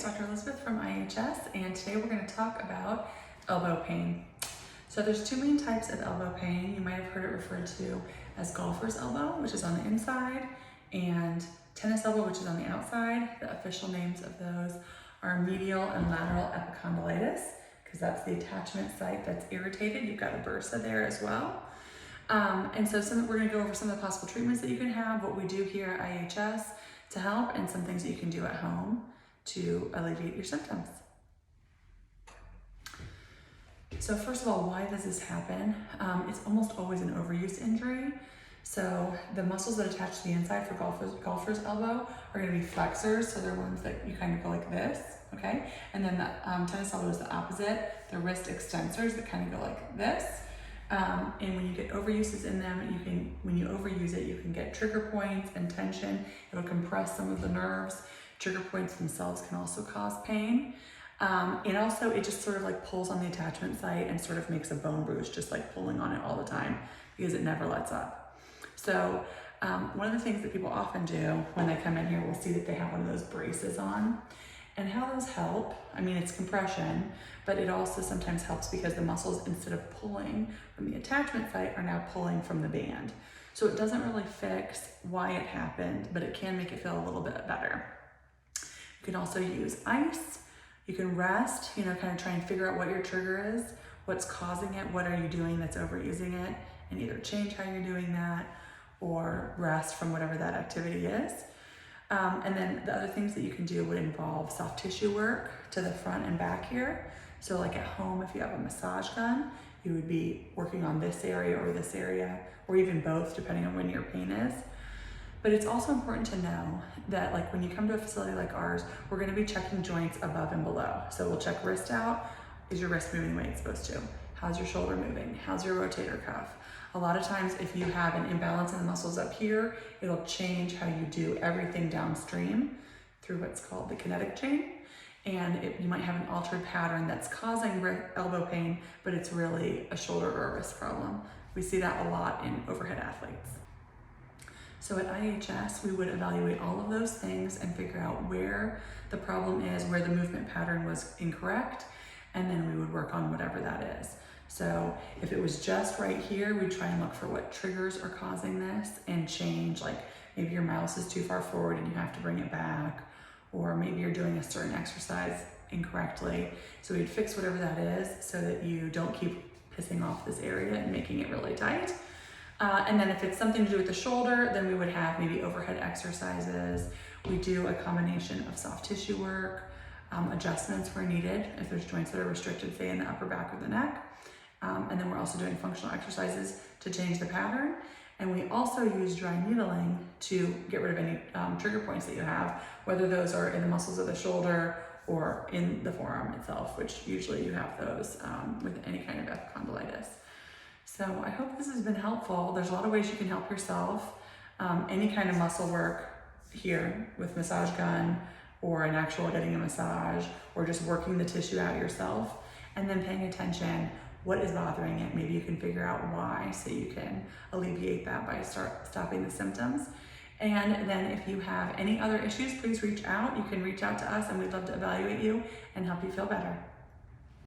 it's Dr. Elizabeth from IHS, and today we're going to talk about elbow pain. So there's two main types of elbow pain. You might have heard it referred to as golfer's elbow, which is on the inside, and tennis elbow, which is on the outside. The official names of those are medial and lateral epicondylitis, because that's the attachment site that's irritated. You've got a bursa there as well. And so we're going to go over some of the possible treatments that you can have, what we do here at IHS to help, and some things that you can do at home to alleviate your symptoms. So first of all, why does this happen? It's almost always an overuse injury. So the muscles that attach to the inside for golfer's elbow are going to be flexors, so they're ones that you kind of go like this, okay? And then the tennis elbow is the opposite. The wrist extensors that kind of go like this. And when you get overuses in them, when you overuse it, you can get trigger points and tension. It'll compress some of the nerves. Trigger points themselves can also cause pain. And also it just sort of like pulls on the attachment site and sort of makes a bone bruise, just like pulling on it all the time because it never lets up. So one of the things that people often do when they come in here, we'll see that they have one of those braces on. And how those help, I mean, it's compression, but it also sometimes helps because the muscles, instead of pulling from the attachment site, are now pulling from the band. So it doesn't really fix why it happened, but it can make it feel a little bit better. You can also use ice. You can rest, kind of try and figure out what your trigger is, what's causing it, what are you doing that's overusing it, and either change how you're doing that or rest from whatever that activity is. And then the other things that you can do would involve soft tissue work to the front and back here. So like at home, if you have a massage gun, you would be working on this area, or even both, depending on when your pain is. But it's also important to know that like when you come to a facility like ours, we're gonna be checking joints above and below. So we'll check wrist out. Is your wrist moving the way it's supposed to? How's your shoulder moving? How's your rotator cuff? A lot of times if you have an imbalance in the muscles up here, it'll change how you do everything downstream through what's called the kinetic chain. And you might have an altered pattern that's causing elbow pain, but it's really a shoulder or a wrist problem. We see that a lot in overhead athletes. So at IHS, we would evaluate all of those things and figure out where the problem is, where the movement pattern was incorrect, and then we would work on whatever that is. So if it was just right here, we'd try and look for what triggers are causing this and change, like maybe your mouse is too far forward and you have to bring it back, or maybe you're doing a certain exercise incorrectly. So we'd fix whatever that is so that you don't keep pissing off this area and making it really tight. And then if it's something to do with the shoulder, then we would have maybe overhead exercises. We do a combination of soft tissue work, adjustments where needed, if there's joints that are restricted, say in the upper back or the neck. And then we're also doing functional exercises to change the pattern. And we also use dry needling to get rid of any trigger points that you have, whether those are in the muscles of the shoulder or in the forearm itself, which usually you have those with any kind of epicondylitis. So I hope this has been helpful. There's a lot of ways you can help yourself. Any kind of muscle work here with massage gun or an actual getting a massage or just working the tissue out yourself and then paying attention. What is bothering it? Maybe you can figure out why so you can alleviate that by stopping the symptoms. And then if you have any other issues, please reach out. You can reach out to us and we'd love to evaluate you and help you feel better.